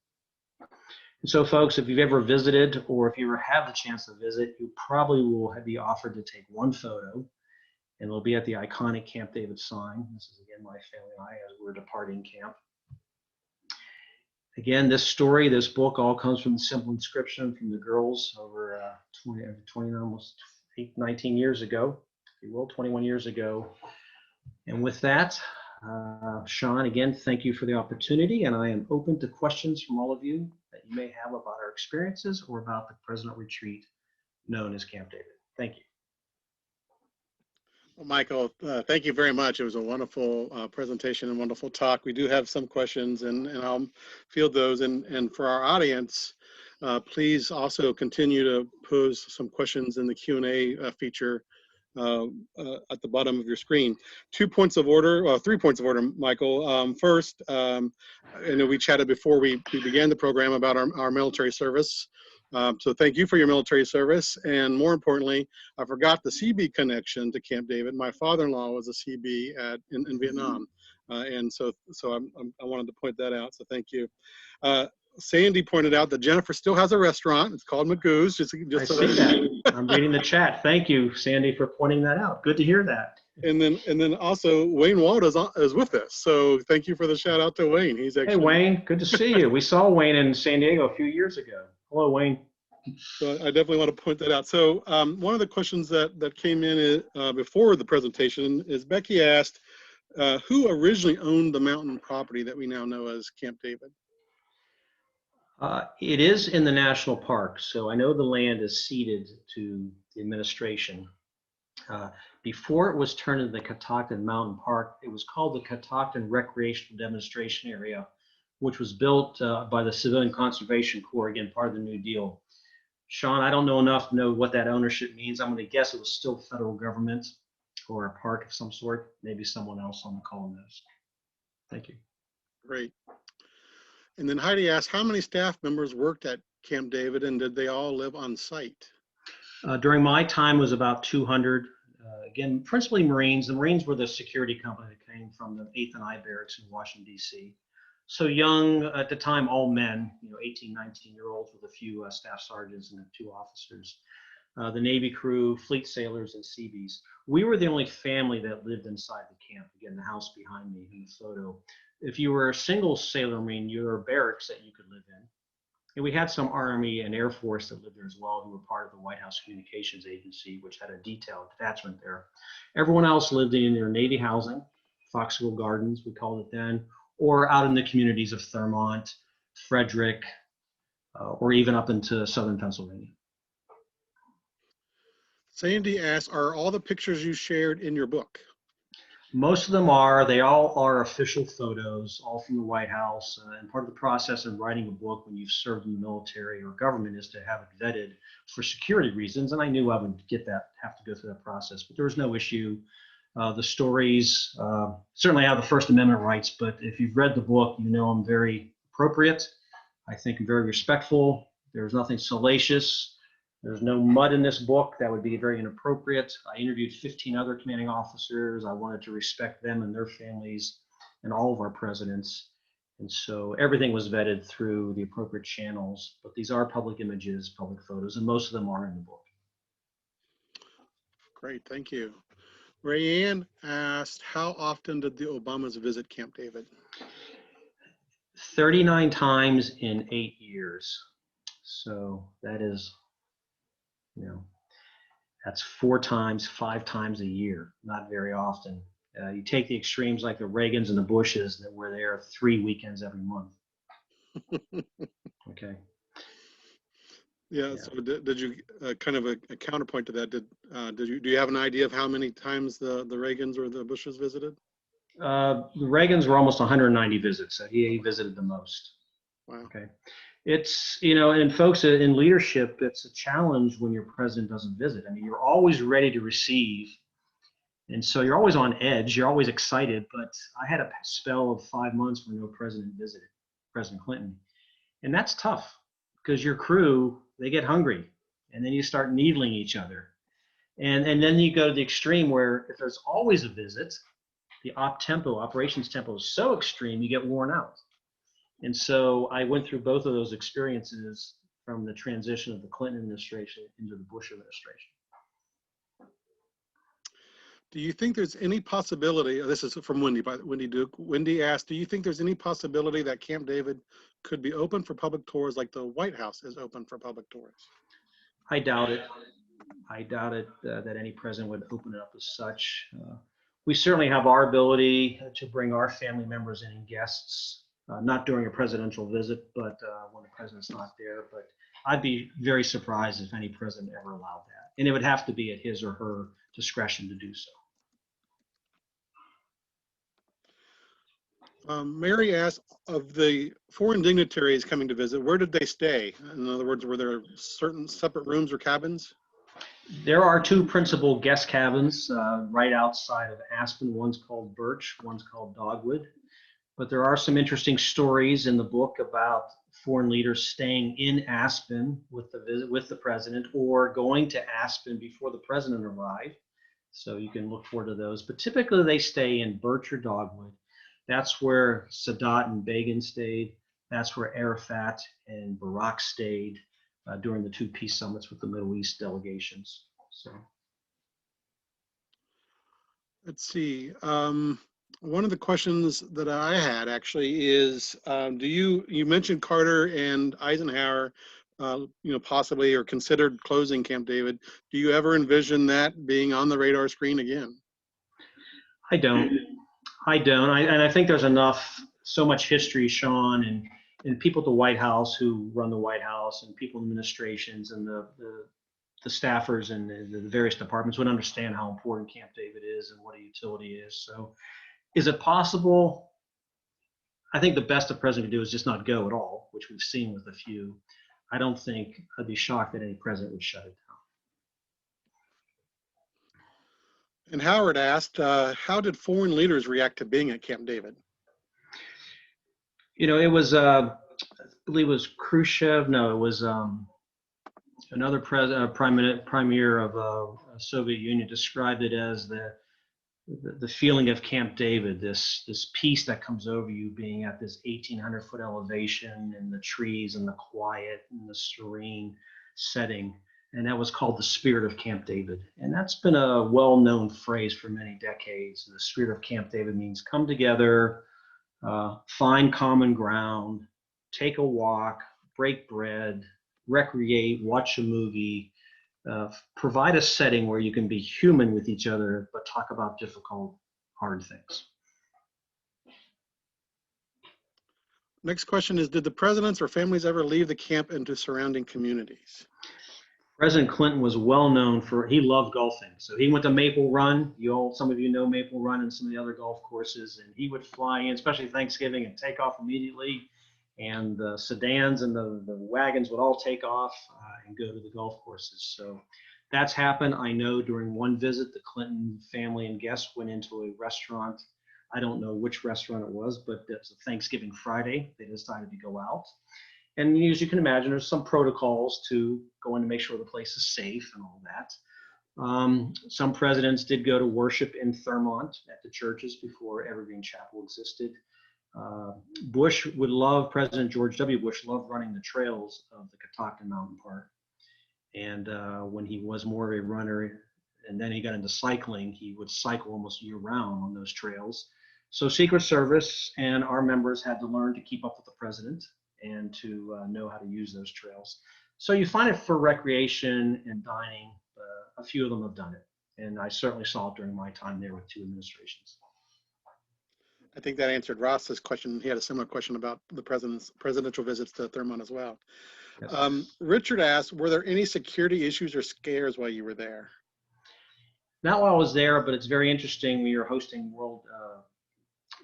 B: And so, folks, if you've ever visited or if you ever have the chance to visit, you probably will be offered to take one photo. And it'll be at the iconic Camp David sign. This is, again, my family and I as we're departing camp. Again, this story, this book, all comes from the simple inscription from the girls over 20, almost 19 years ago, if you will, 21 years ago. And with that, Sean, again, thank you for the opportunity, and I am open to questions from all of you that you may have about our experiences or about the President Retreat known as Camp David. Thank you.
A: Well, Michael, thank you very much. It was a wonderful presentation and wonderful talk. We do have some questions, and I'll field those. And for our audience, please also continue to pose some questions in the Q&A feature at the bottom of your screen. 3 points of order, Michael. First, I know we chatted before we began the program about our military service. So thank you for your military service. And more importantly, I forgot the CB connection to Camp David. My father-in-law was a CB in Vietnam. And so I wanted to point that out. So thank you. Sandy pointed out that Jennifer still has a restaurant. It's called Magoo's.
B: I see that. I'm reading the chat. Thank you, Sandy, for pointing that out. Good to hear that.
A: And then also Wayne Wald is with us. So thank you for the shout out to Wayne. He's actually.
B: Hey, Wayne, good to see you. We saw Wayne in San Diego a few years ago. Hello, Wayne.
A: So I definitely want to point that out. So one of the questions that came in before the presentation is Becky asked, who originally owned the mountain property that we now know as Camp David?
B: It is in the national park, so I know the land is ceded to the administration. Before it was turned into the Catoctin Mountain Park, it was called the Catoctin Recreational Demonstration Area, which was built by the Civilian Conservation Corps, again, part of the New Deal. Sean, I don't know enough to know what that ownership means. I'm going to guess it was still federal government or a park of some sort. Maybe someone else on the call knows. Thank you.
A: Great. And then Heidi asked, how many staff members worked at Camp David, and did they all live on site?
B: During my time, it was about 200. Again, principally Marines. The Marines were the security company that came from the 8th and I Barracks in Washington, D.C. So young, at the time, all men, 18, 19-year-olds with a few staff sergeants and 2 officers. The Navy crew, fleet sailors, and Seabees. We were the only family that lived inside the camp. Again, the house behind me in the photo. If you were a single sailor Marine, you were a barracks that you could live in. And we had some Army and Air Force that lived there as well, who were part of the White House Communications Agency, which had a detailed detachment there. Everyone else lived in their Navy housing, Foxwell Gardens, we called it then, or out in the communities of Thurmont, Frederick, or even up into southern Pennsylvania.
A: Sandy asked, are all the pictures you shared in your book?
B: Most of them are. They all are official photos, all from the White House. And part of the process of writing a book when you've served in the military or government is to have it vetted for security reasons. And I knew I would have to go through that process, but there was no issue. The stories certainly have the First Amendment rights, but if you've read the book, you know I'm very appropriate. I think I'm very respectful. There's nothing salacious. There's no mud in this book. That would be very inappropriate. I interviewed 15 other commanding officers. I wanted to respect them and their families and all of our presidents. And so everything was vetted through the appropriate channels. But these are public images, public photos, and most of them are in the book.
A: Great, thank you. Rayanne asked, how often did the Obamas visit Camp David?
B: 39 times in 8 years. So that is, that's 4 times, 5 times a year, not very often. You take the extremes like the Reagans and the Bushes that were there 3 weekends every month. Okay.
A: Yeah. So did you kind of a counterpoint to that? Do you have an idea of how many times the Reagans or the Bushes visited?
B: The Reagans were almost 190 visits. So he visited the most.
A: Wow.
B: Okay. It's, and folks in leadership, it's a challenge when your president doesn't visit. I mean, you're always ready to receive. And so you're always on edge. You're always excited. But I had a spell of 5 months where no president visited, President Clinton. And that's tough because your crew, they get hungry. And then you start needling each other. And then you go to the extreme where if there's always a visit, the operations tempo is so extreme, you get worn out. And so I went through both of those experiences from the transition of the Clinton administration into the Bush administration.
A: Do you think there's any possibility, this is from Wendy, Wendy Duke. Wendy asked, do you think there's any possibility that Camp David could be open for public tours like the White House is open for public tours?
B: I doubt it. I doubt it that any president would open it up as such. we certainly have our ability to bring our family members in and guests, not during a presidential visit, but when the president's not there. But I'd be very surprised if any president ever allowed that. And it would have to be at his or her discretion to do so.
A: Mary asked, of the foreign dignitaries coming to visit, where did they stay? In other words, were there certain separate rooms or cabins?
B: There are two principal guest cabins right outside of Aspen. One's called Birch, one's called Dogwood. But there are some interesting stories in the book about foreign leaders staying in Aspen with the visit with the president, or going to Aspen before the president arrived. So you can look forward to those. But typically they stay in Birch or Dogwood. That's where Sadat and Begin stayed. That's where Arafat and Barack stayed during the two peace summits with the Middle East delegations. So
A: let's see. One of the questions that I had actually is, you mentioned Carter and Eisenhower, possibly or considered closing Camp David. Do you ever envision that being on the radar screen again?
B: I don't. And I think there's so much history, Sean, and people at the White House who run the White House, and people in administrations, and the staffers and the various departments would understand how important Camp David is and what a utility is. So is it possible? I think the best the president could do is just not go at all, which we've seen with a few. I don't think, I'd be shocked that any president would shut it down.
A: And Howard asked, how did foreign leaders react to being at Camp David?
B: It was, I believe it was Khrushchev. No, it was another premier of the Soviet Union described it as the feeling of Camp David, this peace that comes over you being at this 1,800-foot elevation, and the trees and the quiet and the serene setting. And that was called the spirit of Camp David. And that's been a well-known phrase for many decades. The spirit of Camp David means come together, find common ground, take a walk, break bread, recreate, watch a movie, provide a setting where you can be human with each other, but talk about difficult, hard things.
A: Next question is, did the presidents or families ever leave the camp into surrounding communities?
B: President Clinton was well known he loved golfing. So he went to Maple Run. Some of you know Maple Run and some of the other golf courses, and he would fly in, especially Thanksgiving, and take off immediately. And the sedans and the wagons would all take off and go to the golf courses. So that's happened. I know during one visit, the Clinton family and guests went into a restaurant. I don't know which restaurant it was, but it was a Thanksgiving Friday. They decided to go out. And as you can imagine, there's some protocols to go in to make sure the place is safe and all that. Some presidents did go to worship in Thurmont at the churches before Evergreen Chapel existed. President George W. Bush loved running the trails of the Catoctin Mountain Park. And when he was more of a runner, and then he got into cycling, he would cycle almost year round on those trails. So Secret Service and our members had to learn to keep up with the president and to know how to use those trails. So you find it for recreation and dining. A few of them have done it. And I certainly saw it during my time there with two administrations.
A: I think that answered Ross's question. He had a similar question about the presidential visits to Thurmont as well. Yes. Richard asked, were there any security issues or scares while you were there?
B: Not while I was there, but it's very interesting when you're hosting world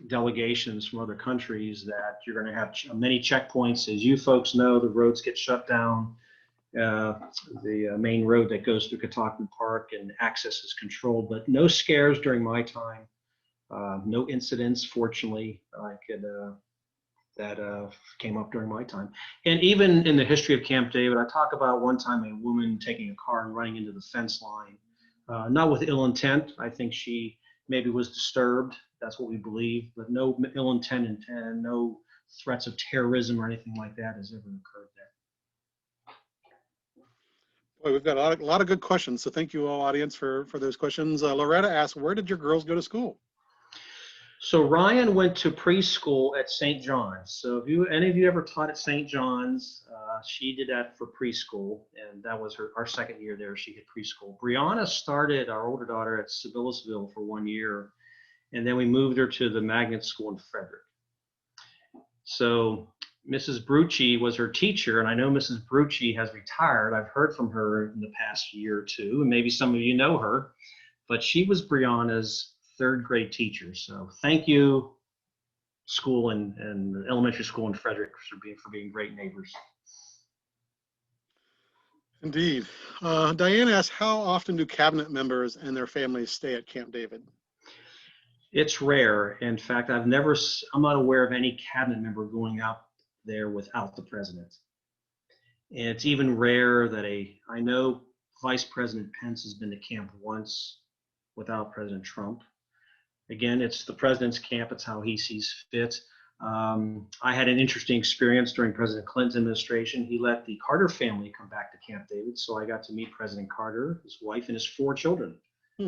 B: delegations from other countries that you're going to have many checkpoints. As you folks know, the roads get shut down. The main road that goes through Catoctin Park, and access is controlled, but no scares during my time. No incidents, fortunately, that came up during my time. And even in the history of Camp David, I talk about one time a woman taking a car and running into the fence line, not with ill intent. I think she maybe was disturbed. That's what we believe, but no ill intent and no threats of terrorism or anything like that has ever occurred there.
A: Boy, we've got a lot of good questions. So thank you all, audience, for those questions. Loretta asked, where did your girls go to school?
B: So Ryan went to preschool at St. John's. So if any of you ever taught at St. John's, she did that for preschool, and that was our second year there. She did preschool. Brianna started, our older daughter, at Sibyllesville for 1 year, and then we moved her to the magnet school in Frederick. So Mrs. Brucci was her teacher, and I know Mrs. Brucci has retired. I've heard from her in the past year or two, and maybe some of you know her, but she was Brianna's third grade teacher. So thank you, school and elementary school in Frederick, for being great neighbors.
A: Indeed. Diane asked, how often do cabinet members and their families stay at Camp David?
B: It's rare. In fact, I'm not aware of any cabinet member going out there without the president. And it's even rare that I know Vice President Pence has been to camp once without President Trump. Again, it's the president's camp. It's how he sees fit. I had an interesting experience during President Clinton's administration. He let the Carter family come back to Camp David, so I got to meet President Carter, his wife, and his 4 children.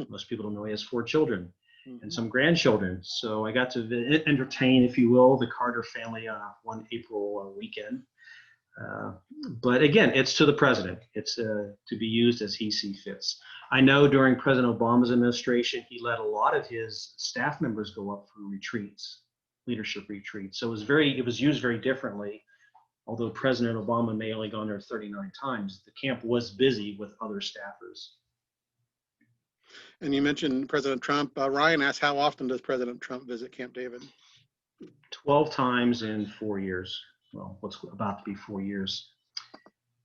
B: Most people don't know he has 4 children and some grandchildren. So I got to entertain, if you will, the Carter family on one April weekend. But again, it's to the president. It's to be used as he sees fits. I know during President Obama's administration, he let a lot of his staff members go up for retreats, leadership retreats. So it was used very differently. Although President Obama may only gone there 39 times, the camp was busy with other staffers.
A: And you mentioned President Trump. Ryan asked, how often does President Trump visit Camp David?
B: 12 times in 4 years. Well, what's about to be 4 years.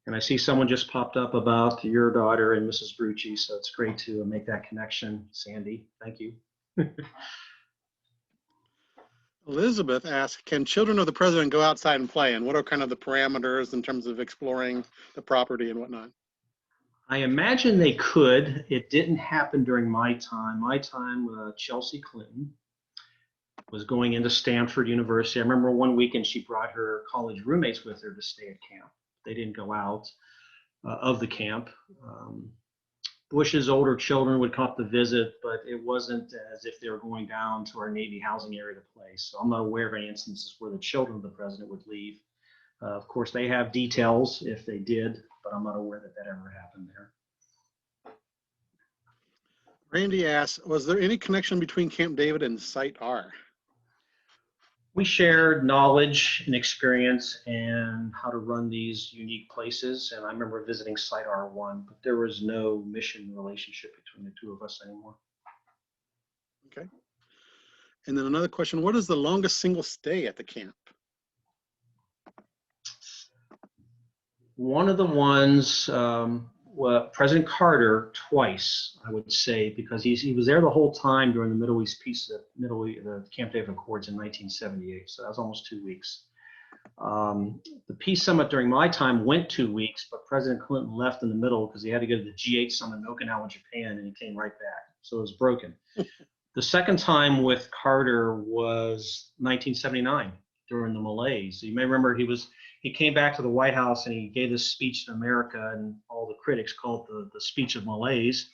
B: And I see someone just popped up about your daughter and Mrs. Brucci, so it's great to make that connection. Sandy, thank you.
A: Elizabeth asked, can children of the president go outside and play? And what are kind of the parameters in terms of exploring the property and whatnot?
B: I imagine they could. It didn't happen during my time. Chelsea Clinton was going into Stanford University. I remember one weekend she brought her college roommates with her to stay at camp. They didn't go out of the camp. Bush's older children would come up to visit, but it wasn't as if they were going down to our Navy housing area to play. So I'm not aware of any instances where the children of the president would leave. Of course, they have details if they did, but I'm not aware that ever happened there.
A: Randy asks, was there any connection between Camp David and Site R?
B: We shared knowledge and experience and how to run these unique places. And I remember visiting Site R1, but there was no mission relationship between the two of us anymore.
A: Okay. And then another question, what is the longest single stay at the camp?
B: One of the ones, President Carter twice, I would say, because he was there the whole time during the Middle East peace, the Camp David Accords in 1978. So that was almost 2 weeks. The peace summit during my time went 2 weeks, but President Clinton left in the middle because he had to go to the G8 summit in Okinawa, Japan, and he came right back. So it was broken. The second time with Carter was 1979 during the malaise. You may remember he came back to the White House and he gave this speech to America, and all the critics called it the speech of malaise.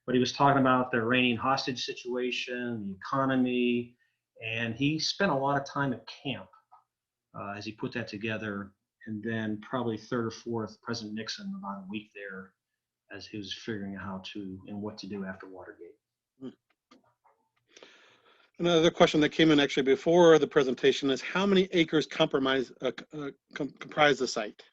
B: But he was talking about the Iranian hostage situation, the economy, and he spent a lot of time at camp as he put that together. And then probably third or fourth, President Nixon, about a week there as he was figuring out how to and what to do after Watergate.
A: Another question that came in actually before the presentation is, how many acres comprise the site?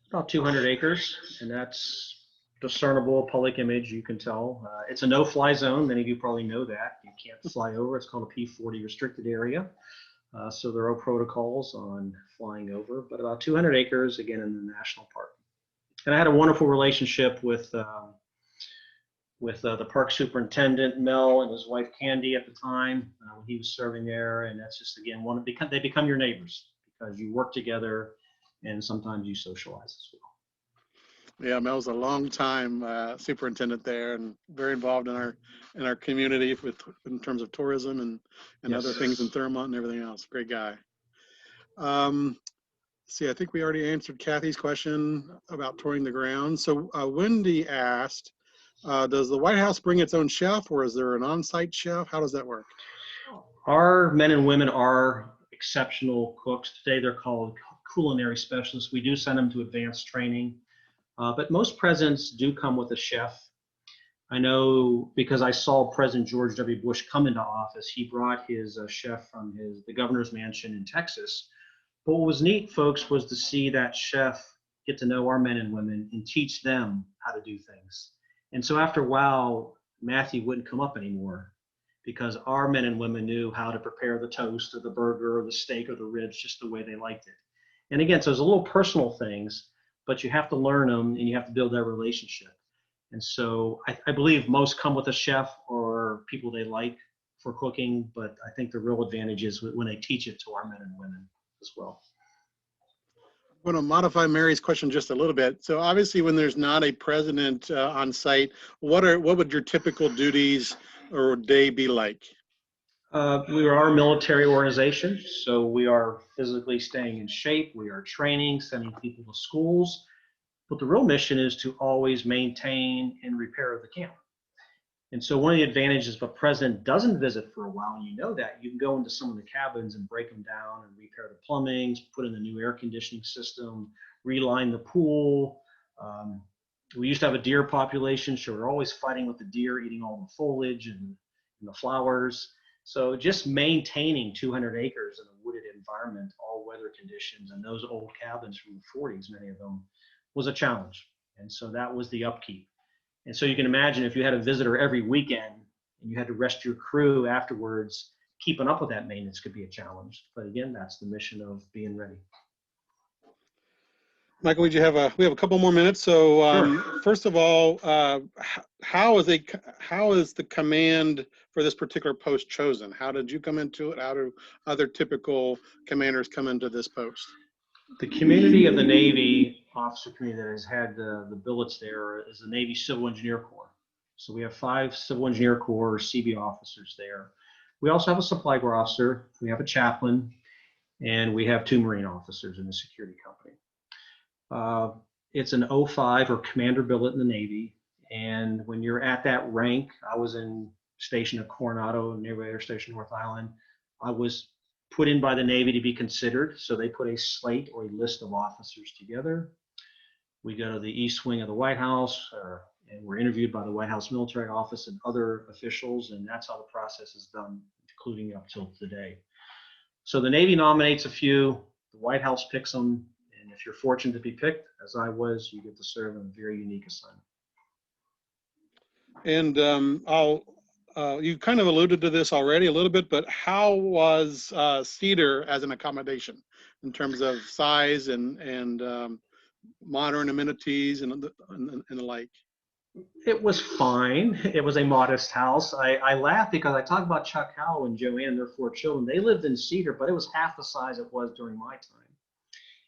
B: About 200 acres, and that's discernible public image, you can tell. It's a no-fly zone. Many of you probably know that. You can't fly over. It's called a P40 restricted area. So there are protocols on flying over, but about 200 acres, again, in the national park. And I had a wonderful relationship with the park superintendent, Mel, and his wife, Candy, at the time when he was serving there. And that's just, again, they become your neighbors because you work together and sometimes you socialize as well.
A: Yeah, Mel's a long time superintendent there and very involved in our community in terms of tourism and yes, other things in Thurmont and everything else. Great guy. See, I think we already answered Kathy's question about touring the grounds. So Wendy asked, does the White House bring its own chef, or is there an on-site chef? How does that work?
B: Our men and women are exceptional cooks. Today they're called culinary specialists. We do send them to advanced training, but most presidents do come with a chef. I know because I saw President George W. Bush come into office, he brought his chef from the governor's mansion in Texas. But what was neat, folks, was to see that chef get to know our men and women and teach them how to do things. And so after a while, Matthew wouldn't come up anymore because our men and women knew how to prepare the toast or the burger or the steak or the ribs just the way they liked it. And again, so it's a little personal things, but you have to learn them and you have to build that relationship. And so I believe most come with a chef or people they like for cooking, but I think the real advantage is when they teach it to our men and women as well.
A: I'm going to modify Mary's question just a little bit. So obviously when there's not a president on site, what would your typical duties or day be like?
B: We are a military organization, so we are physically staying in shape. We are training, sending people to schools. But the real mission is to always maintain and repair the camp. And so one of the advantages if a president doesn't visit for a while, and you know that, you can go into some of the cabins and break them down and repair the plumbing, put in the new air conditioning system, reline the pool. We used to have a deer population, so we're always fighting with the deer, eating all the foliage and the flowers. So just maintaining 200 acres in a wooded environment, all weather conditions, and those old cabins from the 40s, many of them, was a challenge. And so that was the upkeep. And so you can imagine if you had a visitor every weekend and you had to rest your crew afterwards, keeping up with that maintenance could be a challenge. But again, that's the mission of being ready.
A: Michael, we have a couple more minutes. So
B: Sure.
A: first of all, how is the command for this particular post chosen? How did you come into it? How do other typical commanders come into this post?
B: The community of the Navy officer community that has had the billets there is the Navy Civil Engineer Corps. So we have 5 Civil Engineer Corps CB officers there. We also have a supply corps officer, we have a chaplain, and we have 2 Marine officers in the security company. It's an 05 or commander billet in the Navy. And when you're at that rank, I was stationed at Coronado, Naval Air Station, North Island. I was put in by the Navy to be considered. So they put a slate or a list of officers together. We go to the East Wing of the White House, and we're interviewed by the White House Military Office and other officials. And that's how the process is done, including up till today. So the Navy nominates a few, the White House picks them. And if you're fortunate to be picked, as I was, you get to serve in a very unique assignment.
A: And you kind of alluded to this already a little bit, but how was Cedar as an accommodation in terms of size and modern amenities and the like?
B: It was fine. It was a modest house. I laugh because I talk about Chuck Howell and Joanne, their 4 children. They lived in Cedar, but it was half the size it was during my time.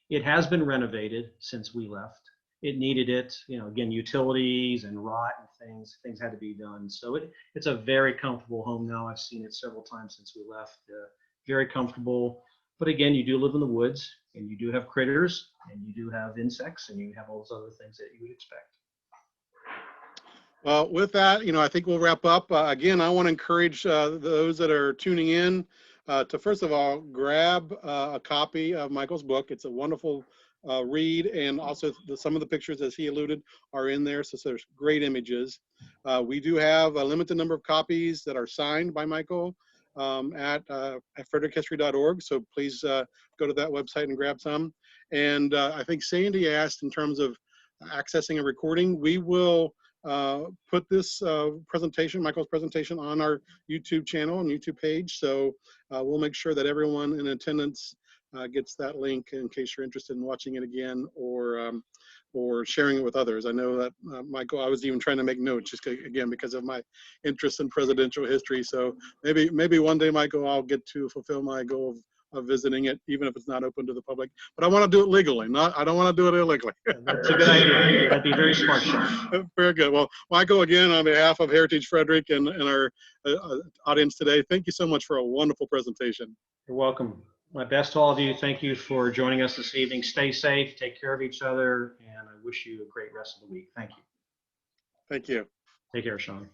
B: It has been renovated since we left. It needed it, again, utilities and rot and things had to be done. So it's a very comfortable home now. I've seen it several times since we left. Very comfortable. But again, you do live in the woods and you do have critters and you do have insects and you have all those other things that you would expect.
A: Well, with that, I think we'll wrap up. Again, I want to encourage those that are tuning in to, first of all, grab a copy of Michael's book. It's a wonderful read, and also some of the pictures, as he alluded, are in there, so there's great images. We do have a limited number of copies that are signed by Michael at frederickhistory.org, so please go to that website and grab some. And I think Sandy asked in terms of accessing a recording. We will put this presentation, Michael's presentation, on our YouTube channel and YouTube page. So we'll make sure that everyone in attendance gets that link in case you're interested in watching it again or sharing it with others. I know that Michael, I was even trying to make notes just again because of my interest in presidential history. So maybe one day, Michael, I'll get to fulfill my goal of visiting it, even if it's not open to the public. But I want to do it legally. I don't want to do it illegally.
B: That's a good idea. That'd be very smart, Sean.
A: Very good. Well, Michael, again, on behalf of Heritage Frederick and our audience today, thank you so much for a wonderful presentation.
B: You're welcome. My best to all of you. Thank you for joining us this evening. Stay safe, take care of each other, and I wish you a great rest of the week. Thank you.
A: Thank you.
B: Take care, Sean.